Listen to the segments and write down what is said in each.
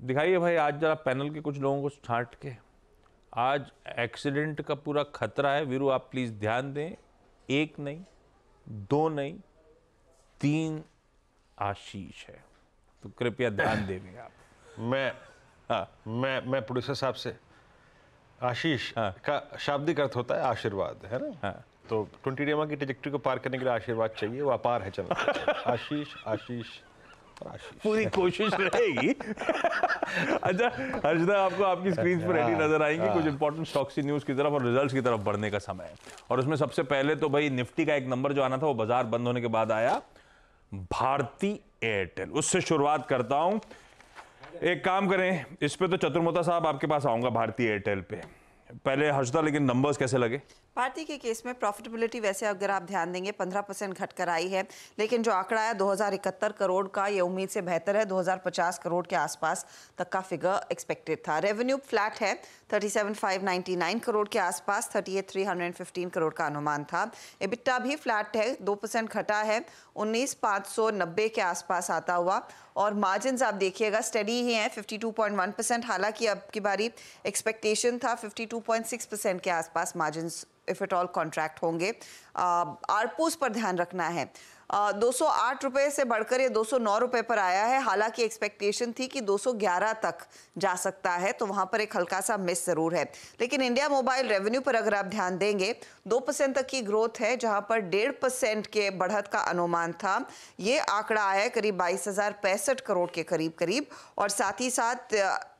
दिखाइए भाई आज जरा पैनल के कुछ लोगों को छांट के। आज एक्सीडेंट का पूरा खतरा है। वीरू आप प्लीज ध्यान दें, 1 नहीं 2 नहीं 3 आशीष है, तो कृपया ध्यान देंगे आप। मैं प्रोड्यूसर साहब से, आशीष का शाब्दिक अर्थ होता है आशीर्वाद, है ना? हाँ। तो 20 डेमा की ट्रेजेक्टरी को पार करने के लिए आशीर्वाद चाहिए, वो अपार है चलना। आशीष आशीष आशीष पूरी कोशिश रहेगी। अच्छा हर्षदा, आपको आपकी स्क्रीन पर रेडी नजर आएंगी कुछ इंपॉर्टेंट स्टॉक्स की न्यूज की तरफ और रिजल्ट्स की तरफ बढ़ने का समय है। और उसमें सबसे पहले तो भाई निफ्टी का एक नंबर जो आना था वो बाजार बंद होने के बाद आया, भारती एयरटेल। उससे शुरुआत करता हूं। एक काम करें, इस पे तो चतुर्मोता साहब आपके पास आऊंगा भारती एयरटेल पे। पहले हर्षदा, लेकिन नंबर्स कैसे लगे? भारती के केस में प्रॉफिटेबिलिटी वैसे अगर आप ध्यान देंगे 15% घटकर आई है, लेकिन जो आंकड़ा है 2071 करोड़ का, ये उम्मीद से बेहतर है। 2050 करोड़ के आसपास तक का फिगर एक्सपेक्टेड था। रेवेन्यू फ्लैट है 37,599 करोड़ के आसपास, 38,315 करोड़ का अनुमान था। एबिटा भी फ्लैट है, 2% घटा है, 19,590 के आसपास आता हुआ। और मार्जिन आप देखिएगा स्टडी ही है 52.1%। हालांकि अब की बारी एक्सपेक्टेशन था 52.6% के आसपास margin if it all contract होंगे। आरपूस पर ध्यान रखना है, 208 रुपए से बढ़कर ये 209 रुपए पर आया है। हालांकि एक्सपेक्टेशन थी कि 211 तक जा सकता है, तो वहां पर एक हल्का सा मिस जरूर है। लेकिन इंडिया मोबाइल रेवेन्यू पर अगर आप ध्यान देंगे 2% तक की ग्रोथ है, जहां पर 1.5% के बढ़त का अनुमान था। ये आंकड़ा आया है करीब 22,065 करोड़ के करीब। और साथ ही साथ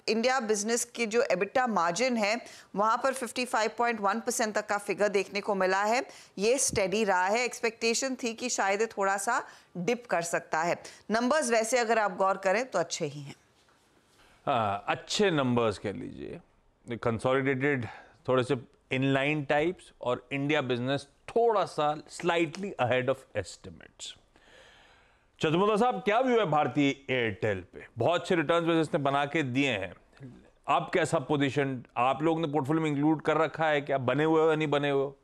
इंडिया बिजनेस की जो एबिटा मार्जिन है वहां पर 55.1% तक का फिगर देखने को मिला है। ये स्टेडी रहा है। एक्सपेक्टेशन थी कि शायद थोड़ा सा डिप कर सकता है। नंबर्स वैसे अगर आप गौर करें तो अच्छे ही हैं। अच्छे नंबर्स कह लीजिए, कंसोलिडेटेड थोड़े से इनलाइन टाइप्स और इंडिया बिजनेस थोड़ा सा slightly ahead of estimates. Chaturmota साहब, क्या व्यू है भारतीय एयरटेल पे? बहुत अच्छे रिटर्न्स वैसे इसने बना के दिए हैं। आप कैसा पोजीशन आप लोग ने पोर्टफोलियो में इंक्लूड कर रखा है, क्या बने हुए हो या नहीं बने हुए हो?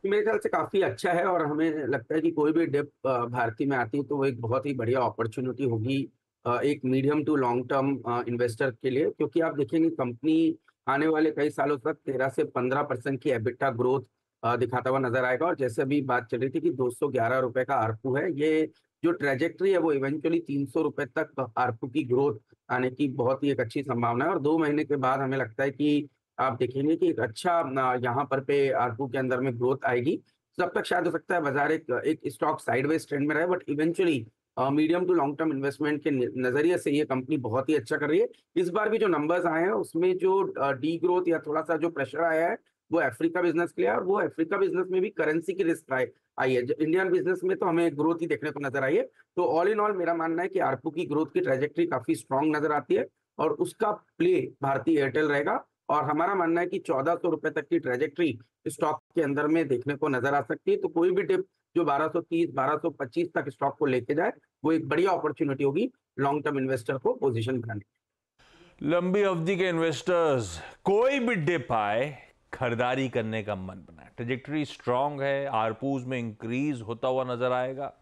मेरे ख्याल से काफी अच्छा है और हमें लगता है कि कोई भी डिप भारती में आती है तो वो एक बहुत ही बढ़िया अपॉर्चुनिटी होगी एक medium to long term investor के लिए। क्योंकि आप देखेंगे कंपनी आने वाले कई सालों तक 13 से 15% की एबिटा ग्रोथ दिखाता हुआ नजर आएगा। और जैसे अभी बात चल रही थी कि 211 रुपए का आरपू है, ये जो ट्रेजेक्ट्री है वो इवेंचुअली 300 रुपए तक आरपू की ग्रोथ आने की बहुत ही एक अच्छी संभावना है। और 2 महीने के बाद हमें लगता है कि आप देखेंगे कि एक अच्छा यहाँ पर पे आरपू के अंदर में ग्रोथ आएगी। तब तक शायद हो सकता है बाजार एक स्टॉक साइडवेज ट्रेंड में रहे, but eventually medium to long term investment के नजरिए से ये कंपनी बहुत ही अच्छा कर रही है। इस बार भी जो नंबर्स आए हैं उसमें जो डी ग्रोथ या थोड़ा सा जो प्रेशर आया है वो अफ्रीका बिजनेस के लिए, और वो अफ्रीका बिजनेस में भी करेंसी की रिस्क आई है। इंडियन बिजनेस में तो हमें ग्रोथ ही देखने को नजर आई है। तो ऑल इन ऑल मेरा मानना है कि आरपू की ग्रोथ की ट्रेजेक्ट्री काफी स्ट्रांग नजर आती है और उसका प्ले भारतीय एयरटेल रहेगा। और हमारा मानना है कि 1400 रुपए तक की ट्रेजेक्ट्री स्टॉक के अंदर में देखने को नजर आ सकती है। तो कोई भी डिप जो 1230 1225 तक स्टॉक को लेके जाए वो एक बढ़िया अपॉर्चुनिटी होगी लॉन्ग टर्म इन्वेस्टर को पोजीशन बनाने की। लंबी अवधि के इन्वेस्टर्स, कोई भी डिप आए खरीदारी करने का मन बनाए। ट्रेजेक्टरी स्ट्रांग है, आरपूज में इंक्रीज होता हुआ नजर आएगा।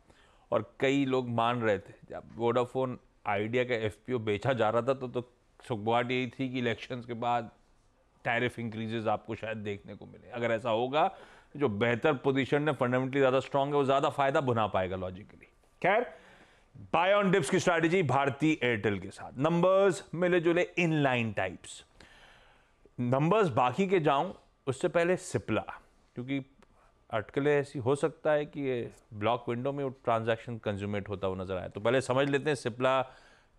और कई लोग मान रहे थे जब वोडाफोन आइडिया का एफपीओ बेचा जा रहा था तो सुखबात यही थी कि इलेक्शंस के बाद टैरिफ इंक्रीजेस आपको शायद देखने को मिले। अगर ऐसा होगा, जो बेहतर पोजीशन है, फंडामेंटली ज्यादा स्ट्रांग है, वो ज्यादा फायदा बुना पाएगा लॉजिकली। खैर, बाय ऑन डिप्स की स्ट्रैटेजी भारतीय एयरटेल के साथ नंबर्स मिले जुले इनलाइन टाइप्स। नंबर्स बाकी के जाऊं उससे पहले सिप्ला, क्योंकि अटकलें ऐसी हो सकता है कि ये ब्लॉक विंडो में ट्रांजैक्शन कंज्यूमेट होता हुआ नजर आए। तो पहले समझ लेते हैं सिप्ला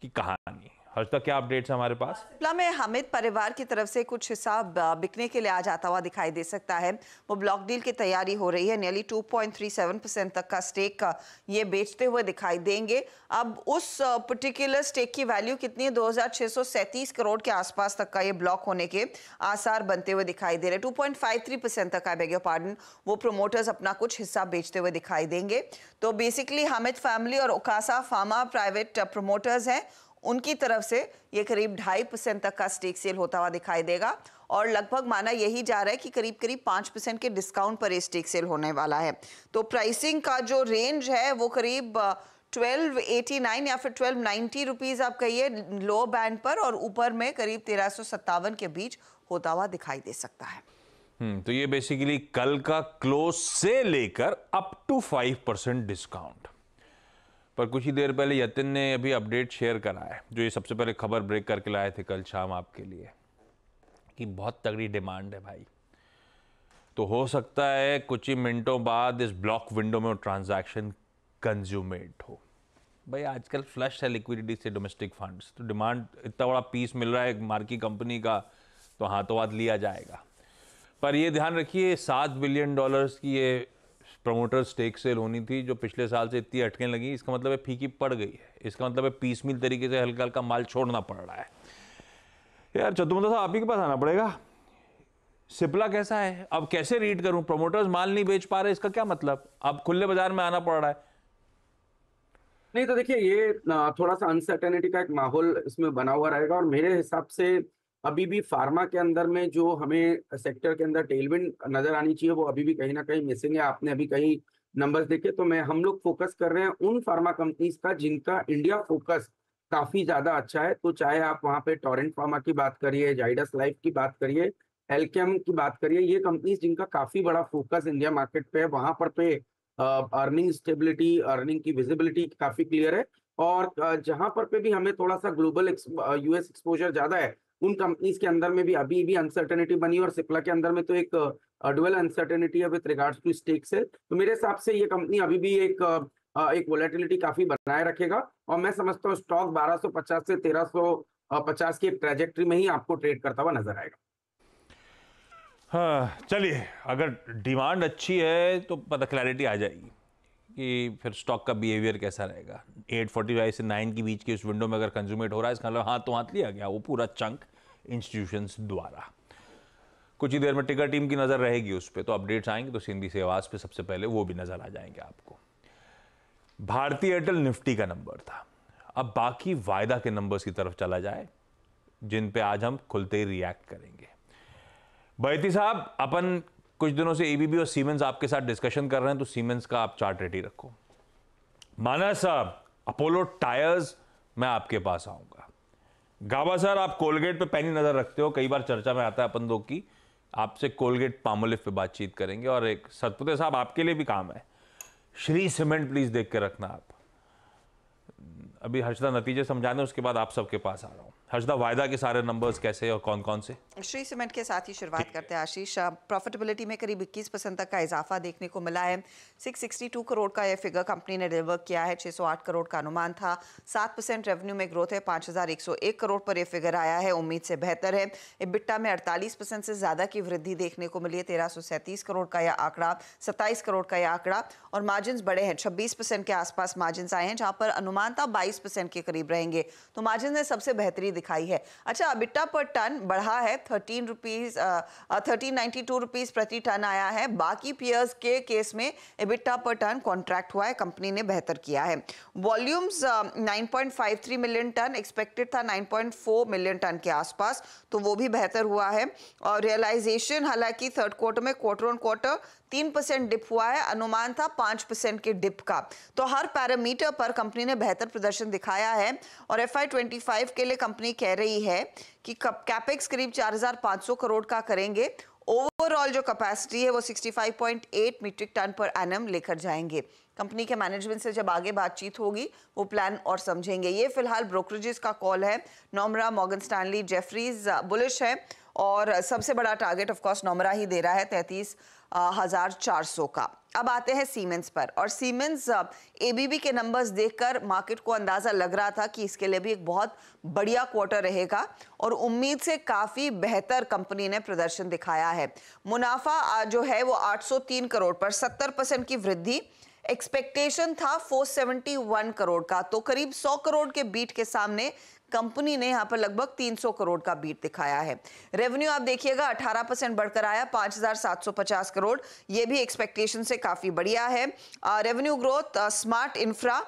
की कहानी। हर्षदा, क्या अपडेट्स है हमारे पास? सिप्ला में हामिद परिवार की तरफ से कुछ हिस्सा बिकने के लिए आ जाता हुआ दिखाई दे सकता है। वो ब्लॉक डील की तैयारी हो रही है। नियरली 2.37% तक का स्टेक ये बेचते हुए दिखाई देंगे। अब उस पर्टिकुलर स्टेक की वैल्यू कितनी है? 2637 करोड़ के आसपास तक का ये ब्लॉक होने के आसार बनते हुए दिखाई दे रहे हैं। 2.53% तक, आई बेग योर पार्डन, वो प्रोमोटर्स अपना कुछ हिस्सा बेचते हुए दिखाई देंगे। तो बेसिकली हामिद फैमिली और ओकासा फार्मा प्राइवेट प्रोमोटर्स हैं, उनकी तरफ से ये करीब 2.5% तक का स्टेक सेल होता हुआ दिखाई देगा। और लगभग माना यही जा रहा है कि करीब 5% के डिस्काउंट पर ये स्टेक सेल होने वाला है। तो प्राइसिंग का जो रेंज है वो करीब 1289 या फिर 1290 रुपीज आप कहिए लो बैंड पर, और ऊपर में करीब 1357 के बीच होता हुआ दिखाई दे सकता है। तो ये बेसिकली कल का क्लोज से लेकर अप टू 5% डिस्काउंट। पर कुछ ही देर पहले यतिन ने अभी अपडेट शेयर करा है, जो ये सबसे पहले खबर ब्रेक करके लाए थे कल शाम आपके लिए, कि बहुत तगड़ी डिमांड है भाई। तो हो सकता है कुछ ही मिनटों बाद इस ब्लॉक विंडो में ट्रांजैक्शन कंज्यूमेट हो। भाई आजकल फ्लश है लिक्विडिटी से डोमेस्टिक फंड्स, तो डिमांड इतना बड़ा पीस मिल रहा है मार्की कंपनी का, तो हाथों हाथ लिया जाएगा। पर ये ध्यान रखिए, $7 बिलियन की ये प्रमोटर स्टेक सेल होनी थी, जो पिछले साल से इतनी अटकने लगी। इसका मतलब है फीकी पड़ गई है। इसका मतलब है पीस मिल तरीके से हल्का हल्का माल छोड़ना पड़ रहा है। यार चतुर्वेदी साहब, आप ही के पास आना पड़ेगा। सिप्ला कैसा है, अब कैसे रीड करूं? प्रमोटर्स माल नहीं बेच पा रहे, इसका क्या मतलब? अब खुले बाजार में आना पड़ रहा है। नहीं तो देखिए, ये थोड़ा सा अनसर्टेनिटी का एक माहौल इसमें बना हुआ रहेगा, और मेरे हिसाब से अभी भी फार्मा के अंदर में जो हमें सेक्टर के अंदर टेलविंड नजर आनी चाहिए, वो अभी भी कहीं ना कहीं मिसिंग है। आपने अभी कहीं नंबर्स देखे तो हम लोग फोकस कर रहे हैं उन फार्मा कंपनीज का जिनका इंडिया फोकस काफी ज्यादा अच्छा है। तो चाहे आप वहाँ पे टोरेंट फार्मा की बात करिए, जाइडस लाइफ की बात करिए, एल्केम की बात करिए, ये कंपनीज जिनका काफी बड़ा फोकस इंडिया मार्केट पे है, वहां पर पे अर्निंग स्टेबिलिटी, अर्निंग की विजिबिलिटी काफी क्लियर है। और जहां पर पे भी हमें थोड़ा सा ग्लोबल यूएस एक्सपोजर ज्यादा है, उन कंपनीज के अंदर में भी अभी भी अनसर्टेनिटी बनी, और सिप्ला के अंदर में तो एक डुअल अनसर्टेनिटी है विद रिगार्ड्स टू स्टेक से। तो मेरे हिसाब से ये कंपनी अभी भी एक वोलेटिलिटी काफी बनाए रखेगा, और मैं समझता हूँ स्टॉक 1250 से 1350 की एक ट्रेजेक्ट्री में ही आपको ट्रेड करता हुआ नजर आएगा। हाँ चलिए, अगर डिमांड अच्छी है तो पता क्लैरिटी आ जाएगी कि फिर स्टॉक का बिहेवियर कैसा रहेगा। 845 से 9 के बीच के उस विंडो में अगर कंज्यूमेट हो रहा है, इसका मतलब हाथ तो हाथ लिया गया वो पूरा चंक इंस्टीट्यूशंस द्वारा। कुछ ही देर में टिकर टीम की नज़र रहेगी उस पर, तो अपडेट्स आएंगे तो सिंधी से आवाज़ पे सबसे पहले वो भी नज़र आ जाएंगे आपको। भारतीय एयरटेल निफ्टी का नंबर था, अब बाकी वायदा के नंबर्स की तरफ चला जाए, जिन पे आज हम खुलते ही रिएक्ट करेंगे। बैती साहब, अपन कुछ दिनों से एबीबी और सीमेंस आपके साथ डिस्कशन कर रहे हैं, तो सीमेंस का आप चार्ट रेडी रखो। मानस साहब, अपोलो टायर्स, मैं आपके पास आऊंगा। गाबा सर, आप कोलगेट पे पैनी नजर रखते हो, कई बार चर्चा में आता है अपन दो की, आपसे कोलगेट पामोलिव पे बातचीत करेंगे। और एक सतपुते साहब, आपके लिए भी काम है, श्री सीमेंट प्लीज देख के रखना आप। अभी हर्षदा नतीजे समझाने, उसके बाद आप सबके पास आ रहा हूं। हर्षदा, वायदा के सारे नंबर्स कैसे और कौन कौन से? श्री सीमेंट के साथ ही शुरुआत करते हैं आशीष। प्रॉफिटेबिलिटी में करीब 21% तक का इजाफा देखने को मिला है। 662 करोड़ का यह फिगर कंपनी ने डिलीवर किया है। 608 करोड़ का अनुमान था। 7% रेवेन्यू में ग्रोथ है। 5101 करोड़ पर यह फिगर आया है, उम्मीद से बेहतर है। इबिट्टा में 48% से ज्यादा की वृद्धि देखने को मिली है। 1337 करोड़ का यह आंकड़ा, 27 करोड़ का यह आंकड़ा, और मार्जिन बढ़े हैं। 26% के आसपास मार्जिन आए हैं, जहां पर अनुमान था 22% के करीब रहेंगे। तो मार्जिन ने सबसे बेहतरी दिखाई है। अच्छा, इबिट्टा पर टन बढ़ा है, 1392 रुपीज प्रति टन आया है। बाकी पीयर्स के केस में इबिट्टा पर टन कॉन्ट्रैक्ट हुआ है, कंपनी ने बेहतर किया है। वॉल्यूम्स 9.53 मिलियन टन, एक्सपेक्टेड था 9.4 मिलियन टन के आसपास, तो वो भी बेहतर हुआ है। और रियलाइजेशन हालांकि थर्ड क्वार्टर में क्वार्टर ऑन क्वार्टर 3% डिप हुआ है, अनुमान था 5% के डिप का। तो हर पैरामीटर पर कंपनी ने बेहतर प्रदर्शन दिखाया है। और FY25 के लिए कंपनी कह रही है कि कैपेक्स करीब 4500 करोड़ का करेंगे। ओवरऑल जो कैपेसिटी है वो 65.8 मीट्रिक टन पर एनम लेकर जाएंगे। कंपनी के मैनेजमेंट से जब आगे बातचीत होगी वो प्लान और समझेंगे। ये फिलहाल ब्रोकरेजेस का कॉल है। नोमरा, मॉर्गन स्टैनली, जेफरीज बुलिश है, और सबसे बड़ा टारगेट ऑफ कोर्स नोमरा ही दे रहा है 33,400 का। अब आते हैं सीमेंस पर, और सीमेंस एबीबी के नंबर्स देखकर मार्केट को अंदाजा लग रहा था कि इसके लिए भी एक बहुत बढ़िया क्वार्टर रहेगा, और उम्मीद से काफी बेहतर कंपनी ने प्रदर्शन दिखाया है। मुनाफा जो है वो 803 करोड़ पर 70% की वृद्धि, एक्सपेक्टेशन था 471 करोड़ का, तो करीब 100 करोड़ के बीट के सामने कंपनी ने यहां पर लगभग 300 करोड़ का बीट दिखाया है। रेवेन्यू आप देखिएगा 18% बढ़कर आया 5,750 करोड़, ये भी एक्सपेक्टेशन से काफी बढ़िया है। Revenue growth smart infra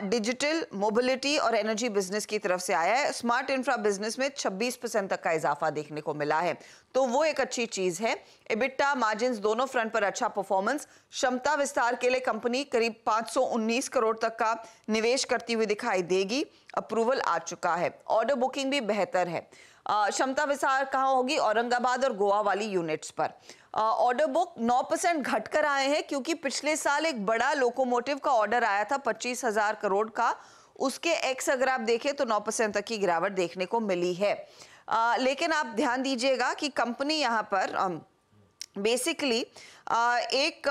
digital, mobility और एनर्जी बिजनेस की तरफ से आया है। स्मार्ट इंफ्रा बिजनेस में 26% तक का इजाफा देखने को मिला है, तो वो एक अच्छी चीज है। एबिटा, मार्जिन्स दोनों फ्रंट पर अच्छा परफॉर्मेंस। क्षमता विस्तार के लिए कंपनी करीब 519 करोड़ तक का निवेश करती हुई दिखाई देगी। अप्रूवल आ चुका है। ऑर्डर बुकिंग भी बेहतर है। क्षमता विस्तार कहाँ होगी? औरंगाबाद और गोवा वाली यूनिट्स पर। ऑर्डर बुक 9% घटकर आए हैं, क्योंकि पिछले साल एक बड़ा लोकोमोटिव का ऑर्डर आया था 25,000 करोड़ का। उसके एक्स अगर आप देखें तो 9% तक की गिरावट देखने को मिली है। लेकिन आप ध्यान दीजिएगा कि कंपनी यहाँ पर बेसिकली एक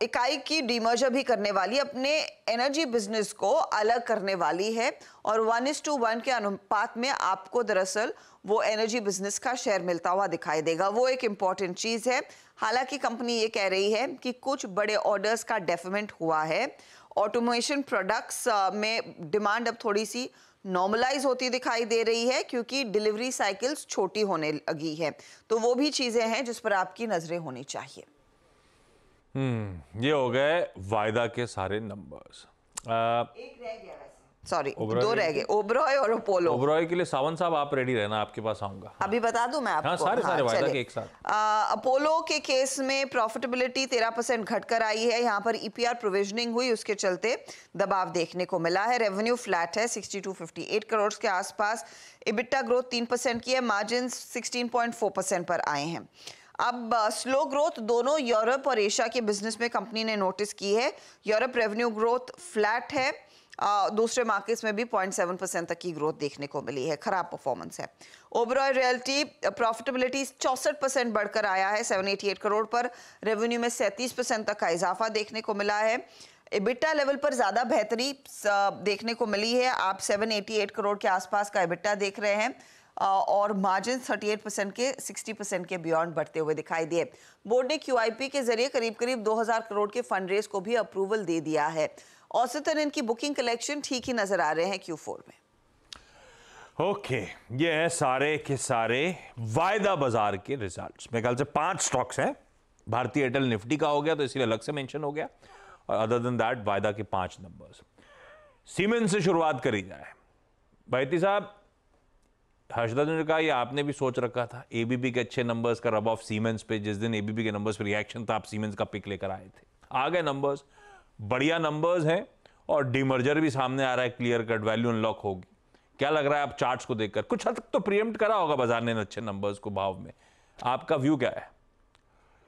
इकाई की डीमर्जर भी करने वाली, अपने एनर्जी बिजनेस को अलग करने वाली है, और 1:1 के अनुपात में आपको दरअसल वो एनर्जी बिजनेस का शेयर मिलता हुआ दिखाई देगा। वो एक इंपॉर्टेंट चीज है। हालांकि कंपनी ये कह रही है कि कुछ बड़े ऑर्डर्स का डेफरमेंट हुआ है। ऑटोमेशन प्रोडक्ट्स में डिमांड अब थोड़ी सी नॉर्मलाइज होती दिखाई दे रही है, क्योंकि डिलीवरी साइकिल्स छोटी होने लगी है। तो वो भी चीजें हैं जिस पर आपकी नजरें होनी चाहिए। ये हो गए वायदा के सारे नंबर्स। एक रह गया, सॉरी 2 रह गए, ओबरॉय और अपोलो। ओबरॉय के लिए सावंत साहब आप रेडी रहना, आपके पास आऊंगा। अभी बता दूं मैं आपको? हाँ, सारे वायदा के एक साथ। अपोलो के केस में प्रॉफिटेबिलिटी 13% घटकर आई है। यहाँ पर ईपीआर प्रोविजनिंग हुई, उसके चलते दबाव देखने को मिला है। रेवेन्यू फ्लैट है 6258 करोड़ के आसपास। इबिटा ग्रोथ 3% की है। मार्जिन 16.4% पर आए हैं। अब स्लो ग्रोथ दोनों यूरोप और एशिया के बिजनेस में कंपनी ने नोटिस की है। यूरोप रेवेन्यू ग्रोथ फ्लैट है। दूसरे मार्केट्स में भी 0.7% तक की ग्रोथ देखने को मिली है। खराब परफॉर्मेंस है। ओबरॉय रियल्टी प्रॉफिटेबिलिटी 64% बढ़कर आया है 788 करोड़ पर। रेवेन्यू में 37% तक का इजाफा देखने को मिला है। एबिटा लेवल पर ज्यादा बेहतरी देखने को मिली है। आप 788 करोड़ के आसपास का एबिटा देख रहे हैं, और मार्जिन 38% के 60% के बियॉन्ड बढ़ते हुए दिखाई दिए। बोर्ड ने QIP के जरिए करीब 2000 करोड़ के फंड रेज को भी अप्रूवल दे दिया है। औसतन इनकी बुकिंग कलेक्शन ठीक ही नजर आ रहे हैं Q4 में। ओके, ये है सारे के सारे वायदा बाजार के रिजल्ट्स। मेरे ख्याल से 5 स्टॉक्स हैं। भारतीय एयरटेल निफ्टी का हो गया तो इसलिए अलग से मेंशन हो गया, और अदर देन दैट वायदा के 5 नंबर्स। सीमेंस से शुरुआत करी जाए। बैती साहब, हर्षदा ने कहा, ये आपने भी सोच रखा था एबीबी के अच्छे नंबर्स का रब ऑफ सीमेंस पे। जिस दिन एबीबी के नंबर्स पे रिएक्शन था, आप सीमेंस का पिक लेकर आए थे। आ गए नंबर्स, बढ़िया नंबर्स हैं, और डीमर्जर भी सामने आ रहा है, क्लियर कट वैल्यू अनलॉक होगी। क्या लग रहा है आप चार्ट्स को देखकर? कुछ हद तक तो प्रीएम्प्ट करा होगा बाजार ने अच्छे नंबर्स को भाव में। आपका व्यू क्या है?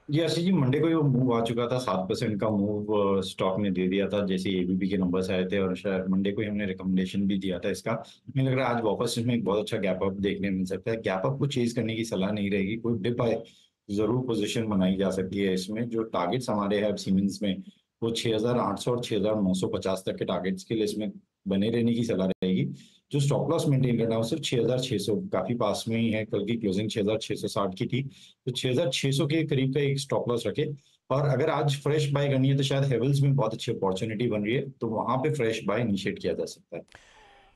जी आशीष जी, मंडे को ही वो मूव आ चुका था। 7% का मूव स्टॉक ने दे दिया था जैसे एबीबी के नंबर्स आए थे, और शायद मंडे को ही हमने रिकमेंडेशन भी दिया था इसका। मुझे लग रहा है आज वापस इसमें एक बहुत अच्छा गैप अप देखने मिल सकता है। गैप अप को चेज करने की सलाह नहीं रहेगी, कोई डिप आए जरूर पोजीशन बनाई जा सकती है इसमें। जो टारगेट्स हमारे हैं सीमेंस में, वो 6800 और 6950 तक के टारगेट्स के लिए इसमें बने रहने की सलाह रहेगी। जो स्टॉप लॉस मेंटेन करना है वो सिर्फ 6600, काफी पास में ही है। कल की क्लोजिंग 6660 की थी, तो 6600 के करीब का एक स्टॉप लॉस रखे। और अगर आज फ्रेश बाय करनी है तो शायद हेवल्स में बहुत अच्छी अपॉर्चुनिटी बन रही है, तो वहां पे फ्रेश बाय इनिशिएट किया जा सकता है।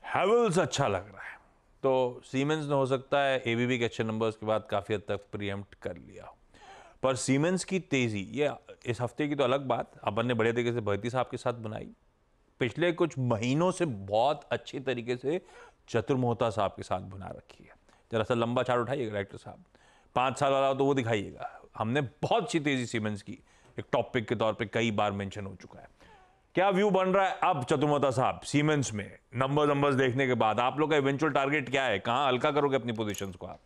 हेवल्स अच्छा लग रहा है, तो सीमेंस ने हो सकता है एबीबी के अच्छे नंबर्स के बाद काफी हद तक प्रीएम्प्ट कर लिया। पर सीमेंस की तेजी, ये इस हफ्ते की तो अलग बात अपन ने बड़े तरीके से भरती साहब के साथ बनाई। पिछले कुछ महीनों से बहुत अच्छी तरीके से चतुर मोहता साहब के साथ बना रखी है। जरा सा लंबा चार्ट उठाइएगा डायरेक्टर साहब, 5 साल वाला हो तो वो दिखाइएगा। हमने बहुत अच्छी तेजी सीमेंस की एक टॉपिक के तौर पे कई बार मेंशन हो चुका है। क्या व्यू बन रहा है अब चतुर मोहता साहब सीमेंस में? नंबर्स देखने के बाद आप लोग का इवेंचुअल टारगेट क्या है? कहां हल्का करोगे अपनी पोजीशंस को आप?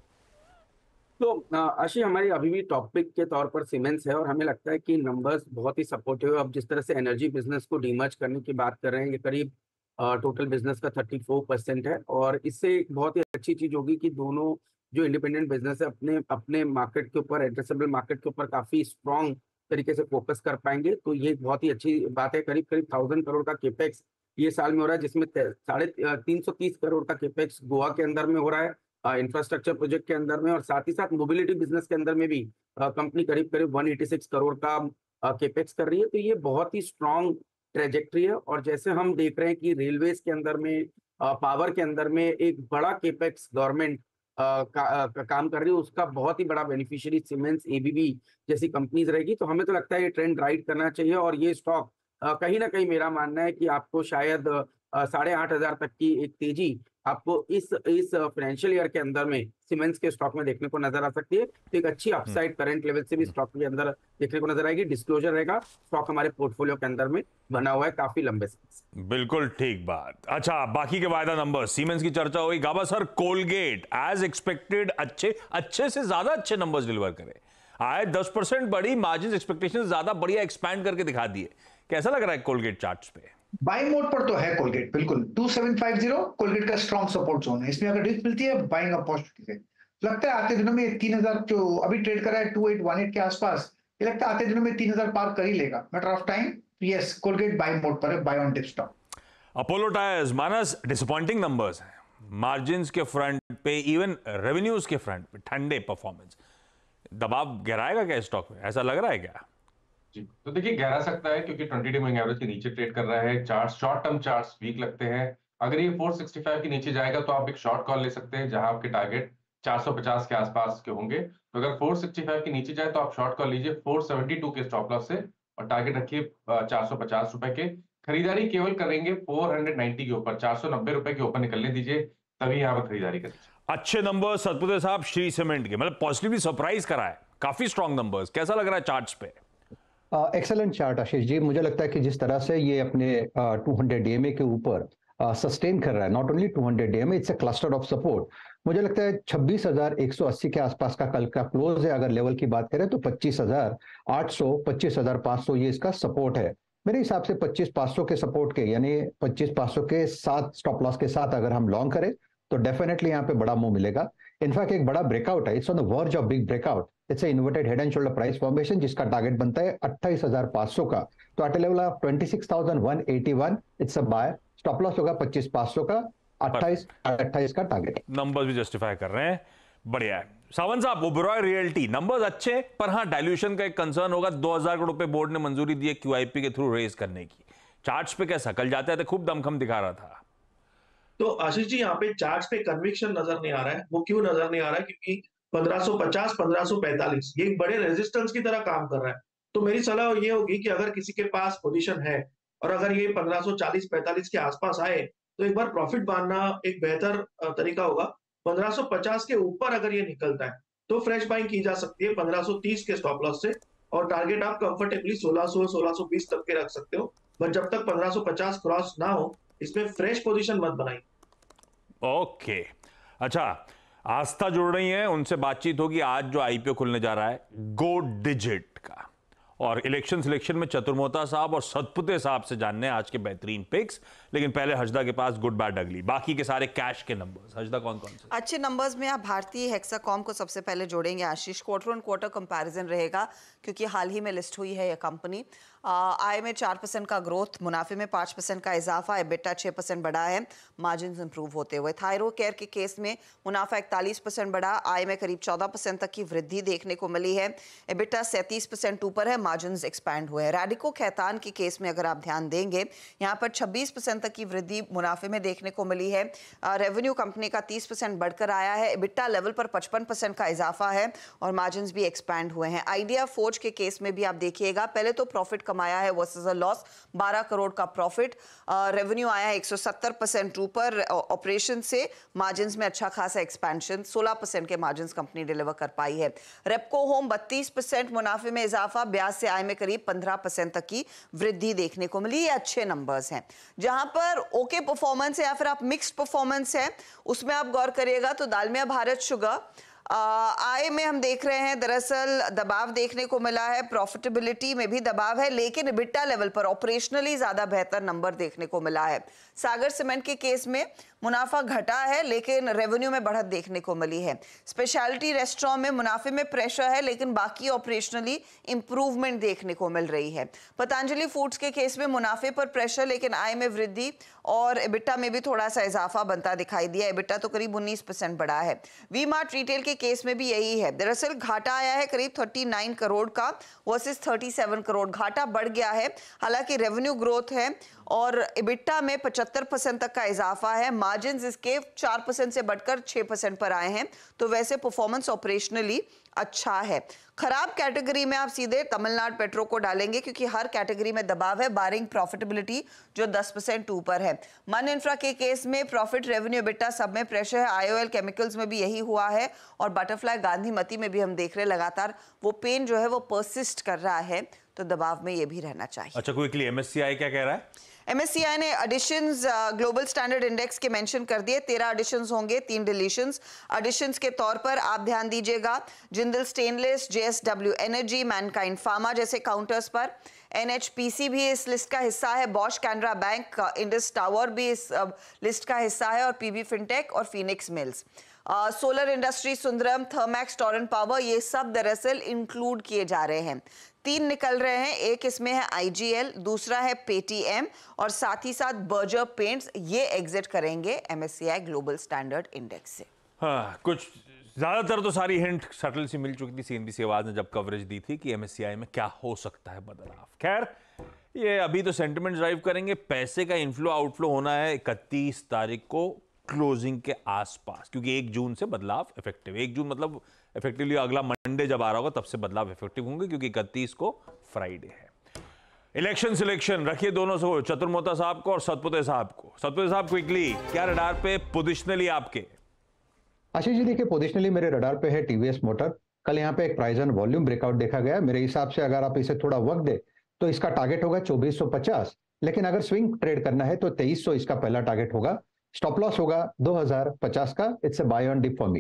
तो आशी, हमारी अभी भी टॉपिक के तौर पर सीमेंस है, और हमें लगता है कि नंबर्स बहुत ही सपोर्टिव है। अब जिस तरह से एनर्जी बिजनेस को डीमर्ज करने की बात कर रहे हैं, ये करीब टोटल बिजनेस का 34% है, और इससे एक बहुत ही अच्छी चीज होगी कि दोनों जो इंडिपेंडेंट बिजनेस है अपने अपने मार्केट के ऊपर, एड्रेसेबल मार्केट के ऊपर काफी स्ट्रॉन्ग तरीके से फोकस कर पाएंगे। तो ये बहुत ही अच्छी बात है। करीब 1000 करोड़ का केपेक्स ये साल में हो रहा है, जिसमें 330 करोड़ का केपेक्स गोवा के अंदर में हो रहा है, इंफ्रास्ट्रक्चर प्रोजेक्ट के अंदर में, और साथ ही साथ मोबिलिटी बिजनेस के अंदर में भी कंपनी करीब 186 करोड़ का केपेक्स कर रही है। तो ये बहुत ही स्ट्रॉन्ग ट्रेजेक्ट्री है। और जैसे हम देख रहे हैं कि रेलवेज के अंदर में, पावर के अंदर में एक बड़ा केपेक्स गवर्नमेंट काम कर रही है, उसका बहुत ही बड़ा बेनिफिशियरी सीमेंस, एबीबी जैसी कंपनीज रहेगी। तो हमें तो लगता है ये ट्रेंड राइड करना चाहिए, और ये स्टॉक कहीं ना कहीं मेरा मानना है कि आपको शायद 8,500 तक की एक तेजी आपको इस फाइनेंशियल ईयर के अंदर में सीमेंस के स्टॉक में देखने को नजर आ सकती है। तो एक अच्छी अपसाइड करंट लेवल से भी स्टॉक के अंदर देखने को नजर आएगी। डिस्क्लोजर रहेगा, स्टॉक हमारे पोर्टफोलियो के अंदर में बना हुआ है काफी लंबे समय से। बिल्कुल ठीक बात। अच्छा, बाकी के वायदा नंबर, सीमेंस की चर्चा हुई। गाबा सर, कोलगेट एज एक्सपेक्टेड अच्छे से ज्यादा अच्छे नंबर्स डिलीवर करे, आए 10% बढ़ी, मार्जिन एक्सपेक्टेशन ज्यादा बढ़िया एक्सपैंड करके दिखा दिए। कैसा लग रहा है कोलगेट चार्ट्स पे? बाइंग मोड पर तो है कोलगेट, बिल्कुल 2750 कोलगेट का स्ट्रॉन्ग सपोर्ट जोन है। इसमें अगर डिप मिलती है बाइंग अपॉर्चुनिटी है। लगता है आते दिनों में 3000 जो अभी ट्रेड कर रहा है 2818 के आसपास, ये लगता है आते दिनों में 3000 पार कर ही लेगा। Matter of time. Yes, Colgate buying mode पर है, buy on dip stock. Apollo Tyres, Manas, disappointing numbers हैं मार्जिन्स के फ्रंट पे, इवन रेवेन्यूज के फ्रंट पे, ठंडे परफॉर्मेंस, दबाव गहराएगा क्या स्टॉक में, ऐसा लग रहा है क्या? जी, तो देखिए गहरा सकता है क्योंकि 20 डे मूविंग एवरेज के नीचे ट्रेड कर रहा है। Chart, short term charts weak लगते हैं। अगर ये 465 के नीचे जाएगा तो आप एक शॉर्ट कॉल ले सकते हैं, जहां आपके टारगेट 450 के आसपास के होंगे। तो अगर 465 के नीचे जाए तो आप शॉर्ट कॉल लीजिए 472 के स्टॉप लॉस से, और टारगेट रखिए 450 रुपए के। खरीदारी केवल करेंगे 490 के ऊपर, 490 रुपए के ऊपर निकलने दीजिए, तभी यहाँ पर खरीदारी करें। अच्छे नंबर सतपुते साहब श्री सीमेंट के, मतलब पॉजिटिवली सरप्राइज करा है, काफी स्ट्रॉन्ग नंबर्स। कैसा लग रहा है चार्ट्स पे? Excellent chart Ashish ji. मुझे लगता है कि जिस तरह से ये अपने 200 EMA के ऊपर सस्टेन कर रहा है, not only 200 EMA, it's a cluster of support. मुझे लगता है 26,180 के आसपास का कल का क्लोज है। अगर लेवल की बात करें तो 25,800, 25,500 ये इसका सपोर्ट है। मेरे हिसाब से 25,500 के सपोर्ट के, यानी 25,500 के साथ स्टॉप लॉस के साथ अगर हम लॉन्ग करें तो डेफिनेटली यहाँ पे बड़ा मूव मिलेगा। इनफैक्ट एक बड़ा ब्रेकआउट है, it's on the verge of big breakout. It's inverted head and shoulder price formation, जिसका टारगेट बनता है 28,500 का। तो at level of 26,181 it's a buy. Stop loss होगा 25,500 का, 28 का टारगेट। नंबर्स भी जस्टिफाई कर रहे हैं, बढ़िया है। सावंत साहब, ओबेरॉय रियल्टी नंबर्स अच्छे, पर हाँ डाइल्यूशन का एक कंसर्न होगा। 2,000 करोड़ रुपए बोर्ड ने मंजूरी दी है QIP के थ्रू रेज करने की। चार्ट्स पे कैसा, कल जाते थे खूब दमखम दिखा रहा था। तो आशीष जी, यहाँ पे चार्ट्स पे कन्विक्शन नजर नहीं आ रहा है। वो क्यों नजर नहीं आ रहा है? क्योंकि 1550, 1545 ये एक बड़े रेजिस्टेंस की तरह काम कर रहा है। तो मेरी सलाह ये होगी कि अगर किसी के पास पोजीशन है और अगर ये 1540-45 के आसपास आए तो एक बार प्रॉफिट बांधना एक बेहतर तरीका होगा। 1550 के ऊपर अगर ये निकलता है तो फ्रेश बाइंग की जा सकती है 1530 के स्टॉप लॉस से, और टारगेट आप कंफर्टेबली 1600, 1620 तक के रख सकते हो। बट जब तक 1550 क्रॉस ना हो, इसमें फ्रेश पोजीशन मत बनाइए। ओके, अच्छा, आस्था जुड़ रही है, उनसे बातचीत होगी। आज जो IPO खुलने जा रहा है गो डिजिट का, और इलेक्शन सिलेक्शन में चतुर्मोता साहब और सतपुते साहब से जानने आज के बेहतरीन पिक्स। लेकिन पहले हजदा के पास गुड बैड अगली, बाकी के सारे कैश के नंबर्स। हजदा, कौन कौन से अच्छे नंबर्स में आप भारतीय हेक्साकॉम को सबसे पहले जोड़ेंगे आशीष। क्वार्टर ऑन क्वार्टर कंपैरिजन रहेगा क्योंकि हाल ही में लिस्ट हुई है यह कंपनी। आय में 4% का ग्रोथ, मुनाफे में 5% का इजाफा, एबिटा 6% बढ़ा है, मार्जिन इंप्रूव होते हुए। थायरो केयर के केस में मुनाफा 41% बढ़ा, आय में करीब 14% तक की वृद्धि देखने को मिली है, एबिटा 37% ऊपर है, मार्जिन एक्सपैंड हुए हैं। रैडिको खैतान के केस में अगर आप ध्यान देंगे, यहाँ पर 26% तक की वृद्धि मुनाफे में देखने को मिली है, रेवेन्यू कंपनी का 30% बढ़कर आया है, एबिटा लेवल पर 55% का इजाफा है और मार्जिन भी एक्सपैंड हुए हैं। आइडिया फोर्ज के केस में भी आप देखिएगा, पहले तो प्रॉफिट कमाया है वर्सेस अ लॉस, 12 करोड़ का प्रॉफिट, रेवेन्यू आया है 170% ऊपर ऑपरेशन से, मार्जिन में अच्छा खासा एक्सपेंशन, 16% के मार्जिन कंपनी डिलीवर कर पाई है। रेपको होम 32% मुनाफे में इजाफा, ब्याज से आय में करीब 15% तक की वृद्धि देखने को मिली। ये अच्छे नंबर्स हैं। जहां पर ओके परफॉर्मेंस है या फिर आप मिक्स्ड परफॉर्मेंस है, उसमें आप गौर करिएगा तो दालमिया भारत शुगर आय में हम देख रहे हैं दरअसल दबाव देखने को मिला है, प्रॉफिटेबिलिटी में भी दबाव है, लेकिन एबिटा लेवल पर ऑपरेशनली ज्यादा बेहतर नंबर देखने को मिला है। सागर सीमेंट के केस में मुनाफा घटा है लेकिन रेवेन्यू में बढ़त देखने को मिली है। स्पेशलिटी रेस्टोरेंट में मुनाफे में प्रेशर है लेकिन बाकी ऑपरेशनली इंप्रूवमेंट देखने को मिल रही है। पतंजलि फूड्स के केस में मुनाफे पर प्रेशर लेकिन आय में वृद्धि और एबिटा में भी थोड़ा सा इजाफा बनता दिखाई दिया, एबिटा तो करीब 19% बढ़ा है। वी मार्ट रिटेल के केस में भी यही है, दरअसल घाटा आया है करीब 39 करोड़ का वर्सेस 37 करोड़, घाटा बढ़ गया है, हालांकि रेवेन्यू ग्रोथ है और इबिट्टा में 75% तक का इजाफा है। मार्जिन इसके 4% से बढ़कर 6% पर आए हैं। तो वैसे परफॉर्मेंस ऑपरेशनली अच्छा है। खराब कैटेगरी में आप सीधे तमिलनाडु पेट्रो को डालेंगे क्योंकि हर कैटेगरी में दबाव है, बारिंग प्रॉफिटेबिलिटी जो 10% ऊपर है। मन इंफ्रा के केस में प्रॉफिट, रेवेन्यू, इबिट्टा सब में प्रेशर है। आईओएल केमिकल्स में भी यही हुआ है और बटरफ्लाई गांधीमती में भी हम देख रहे हैं लगातार वो पेन जो है वो परसिस्ट कर रहा है, तो दबाव में ये भी रहना चाहिए। अच्छा, क्विकली एमएससीआई क्या कह रहा है? एमएससीआई ने एडिशंस ग्लोबल स्टैंडर्ड इंडेक्स के मेंशन कर दिए। 13 एडिशंस होंगे, 3 डिलीशंस। एडिशंस के तौर पर आप ध्यान दीजिएगा Jindal stainless, JSW energy, Mankind pharma जैसे काउंटर्स पर। एनएचपीसी भी इस लिस्ट का हिस्सा है। Bosch, Canara bank, Indus tower भी इस लिस्ट का हिस्सा है और पीबी फिनटेक और Phoenix mills. Solar industry, Sundaram, Thermax, Torrent power, ये सब दरअसल इंक्लूड किए जा रहे हैं। 3 निकल रहे हैं, एक इसमें है आईजीएल, दूसरा है पेटीएम और साथ ही साथ बर्जर पेंट्स। ये एग्जिट करेंगे एमएससीआई ग्लोबल स्टैंडर्ड इंडेक्स से। हाँ, कुछ ज्यादातर तो सारी हिंट सटल सी मिल चुकी थी सीएनबीसी आवाज ने जब कवरेज दी थी कि एमएससीआई में क्या हो सकता है बदलाव। खैर, ये अभी तो सेंटिमेंट ड्राइव करेंगे। पैसे का इनफ्लो आउटफ्लो होना है 31 तारीख को क्लोजिंग के आसपास, क्योंकि 1 जून से बदलाव इफेक्टिव। 1 जून मतलब इफेक्टिवली अगला मंडे जब आ रहा होगा तब से बदलाव इफेक्टिव होंगे, क्योंकि 31 को फ्राइडे है। इलेक्शन सिलेक्शन रखिए दोनों से, चतुर्मोता साहब को और सतपुते साहब को। सतपुते साहब, क्विकली क्या रडार पे पोजिशनली आपके? आशीष जी देखिए, पोजिशनली मेरे रडार पे है टीवीएस मोटर। कल यहाँ पे एक प्राइस एंड वॉल्यूम ब्रेकआउट देखा गया। मेरे हिसाब से अगर आप इसे थोड़ा वक्त दे तो इसका टारगेट होगा 2450, लेकिन अगर स्विंग ट्रेड करना है तो 2300 इसका पहला टारगेट होगा। स्टॉप लॉस होगा 2050 का। It's a buy on dip for me.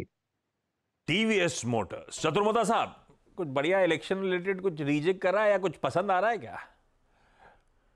TVS motors. चतुर्मोता साहब, कुछ बढ़िया इलेक्शन रिलेटेड कुछ रीजेक्ट कर रहा है या कुछ पसंद आ रहा है क्या?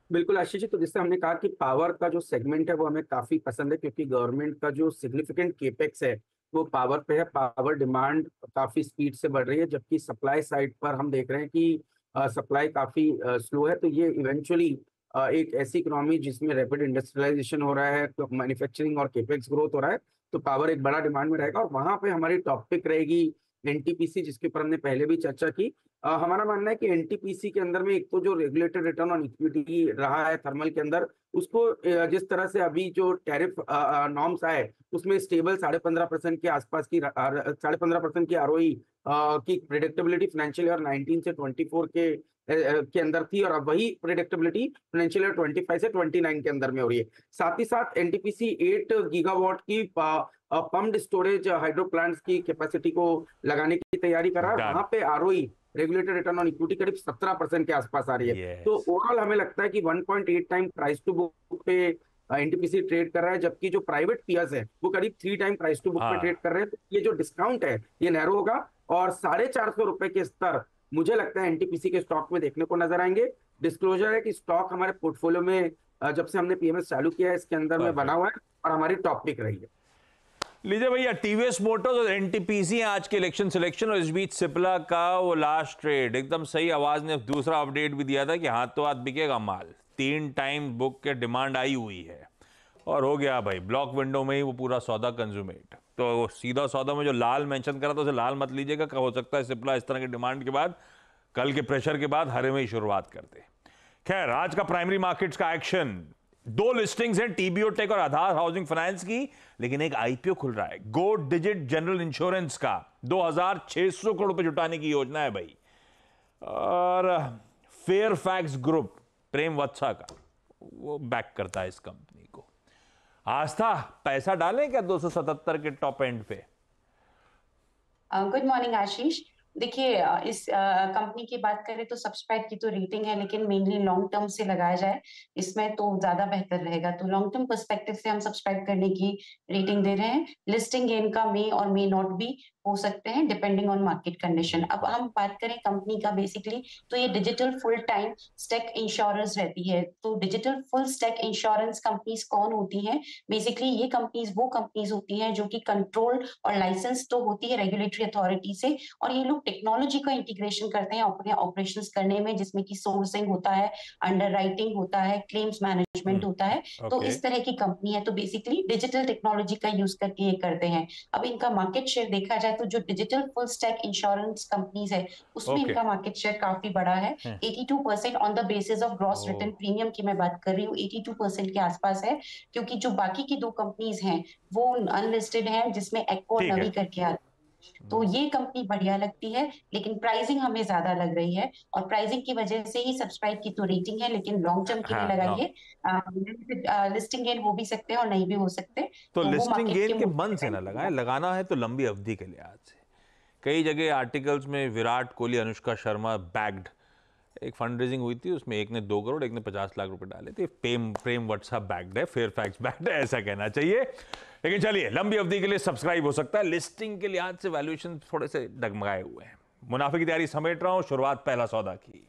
बिल्कुल आशीष जी, तो जिससे हमने कहा कि पावर का जो सेगमेंट है वो हमें काफी पसंद है, क्योंकि गवर्नमेंट का जो सिग्निफिकेंट केपेक्स है वो पावर पे है। पावर डिमांड काफी स्पीड से बढ़ रही है, जबकि सप्लाई साइड पर हम देख रहे हैं कि सप्लाई काफी स्लो है। तो ये इवेंचुअली एक ऐसी इकोनॉमी जिसमें रैपिड इंडस्ट्रियलाइजेशन हो रहा है, तो मैन्युफैक्चरिंग और केपेक्स ग्रोथ हो रहा है, तो पावर एक बड़ा डिमांड में रहेगा। और वहां पे हमारी टॉप पिक रहेगी एनटीपीसी, जिसके ऊपर हमने पहले भी चर्चा की। हमारा मानना है कि एनटीपीसी के अंदर में एक तो जो रेगुलेटेड रिटर्न ऑन इक्विटी रहा है थर्मल के अंदर, उसको जिस तरह से अभी जो टैरिफ नॉर्म्स आए उसमें स्टेबल 15.5% के आसपास की 15.5% की आरओई की प्रेडिक्टेबिलिटी फाइनेंशियल ईयर 19 से 24 के अंदर थी, और अब वही प्रेडिक्टेबिलिटी फाइनेंशियल ईयर 25 से 29 के अंदर में हो रही है। साथ ही साथ एनटीपीसी 8 गीगावाट की पम्प्ड स्टोरेज हाइड्रो प्लांट्स की कैपेसिटी को लगाने की तैयारी कर रहा है। वहां पे ROE regulated return on equity करीब 17% के आसपास आ रही है। तो ओवरऑल हमें लगता है कि 1.8 टाइम प्राइस टू बुक पे एनटीपीसी ट्रेड कर रहा है, जबकि जो प्राइवेट पीयर्स है वो करीब 3 टाइम प्राइस टू बुक पे ट्रेड कर रहे हैं। तो ये जो डिस्काउंट है ये नैरो होगा और 450 रुपए के स्तर मुझे लगता है एनटीपीसी के स्टॉक में देखने को नजर आएंगे। डिस्क्लोजर है कि स्टॉक हमारे पोर्टफोलियो में जब से हमने पीएमएस चालू किया है इसके अंदर में बना हुआ है और हमारी टॉप पिक रही है। लीजिए भैया, टीवीएस मोटर्स और एनटीपीसी आज के इलेक्शन सिलेक्शन, और इस बीच सिप्ला का वो लास्ट ट्रेड एकदम सही। आवाज ने दूसरा अपडेट भी दिया था कि हाथों हाथ बिकेगा माल। 3 टाइम बुक के डिमांड आई हुई है और हो गया भाई ब्लॉक विंडो में ही वो पूरा सौदा कंज्यूमेट। तो सीधा सौदा में जो लाल मेंशन करा था उसे लाल मत लीजिएगा, हो सकता है सिप्ला इस तरह के डिमांड के बाद, कल के प्रेशर के बाद हरे में ही शुरुआत करते। खैर, आज का प्राइमरी मार्केट्स का एक्शन, 2 लिस्टिंग्स हैं टीबीओ टेक और आधार हाउसिंग फाइनेंस की, लेकिन एक आईपीओ खुल रहा है गो डिजिट जनरल इंश्योरेंस का। 2600 करोड़ रुपए जुटाने की योजना है भाई। और फेयरफैक्स ग्रुप प्रेम वत्सा का वो बैक करता है इस कंपनी को। आस्था, पैसा डालें क्या 277 के टॉप एंड पे? गुड मॉर्निंग आशीष। देखिए, इस कंपनी की बात करें तो सब्सक्राइब की तो रेटिंग है, लेकिन मेनली लॉन्ग टर्म से लगाया जाए इसमें तो ज्यादा बेहतर रहेगा। तो लॉन्ग टर्म पर्सपेक्टिव से हम सब्सक्राइब करने की रेटिंग दे रहे हैं। लिस्टिंग गेन का मे और मे नॉट भी हो सकते हैं डिपेंडिंग ऑन मार्केट कंडीशन। अब हम बात करें कंपनी का बेसिकली, तो ये digital full time stack insurance रहती है। तो digital full stack insurance companies कौन होती हैं? बेसिकली ये कंपनीज वो कंपनीज होती हैं जो कि कंट्रोल और लाइसेंस तो होती है रेगुलेटरी अथॉरिटी से, और ये लोग टेक्नोलॉजी का इंटीग्रेशन करते हैं अपने ऑपरेशंस करने में, जिसमें कि सोर्सिंग होता है, अंडरराइटिंग होता है, क्लेम्स मैनेजमेंट होता है। तो इस तरह की कंपनी है। तो बेसिकली डिजिटल टेक्नोलॉजी का यूज करके ये करते हैं। अब इनका मार्केट शेयर देखा जाए तो जो digital full stack insurance companies है उसमें इनका मार्केट शेयर काफी बड़ा है। 82% on the basis of gross return premium की मैं बात कर रही हूँ, 82% के आसपास है। क्योंकि जो बाकी की दो कंपनीज हैं वो अनलिस्टेड है, जिसमें एक्को और नवी करके आती है। तो ये कंपनी बढ़िया लगती है, लेकिन प्राइसिंग हमें ज्यादा लग रही है और प्राइसिंग की वजह से ही सब्सक्राइब की तो रेटिंग है, लेकिन लॉन्ग टर्म के लिए लगाइए। लिस्टिंग गेन हो भी सकते हैं और नहीं भी हो सकते। तो वो लिस्टिंग market गेन के मूड मन पे से ना depend लगाएं, लगाना है तो लंबी अवधि के लिहाज से। कई जगह आर्टिकल्स में विराट कोहली, अनुष्का शर्मा बैग्ड, एक फंड रेजिंग हुई थी, उसमें एक ने 2 करोड़, एक ने 50 लाख रुपए डाले थे। प्रेम व्हाट्सएप बैग्ड है, फेयरफैक्स बैग्ड है, ऐसा कहना चाहिए। लेकिन चलिए, लंबी अवधि के लिए सब्सक्राइब हो सकता है। लिस्टिंग के लिहाज से वैल्यूएशन थोड़े से डगमगाए हुए हैं। मुनाफे की तैयारी समेट रहा हूं, शुरुआत पहला सौदा की।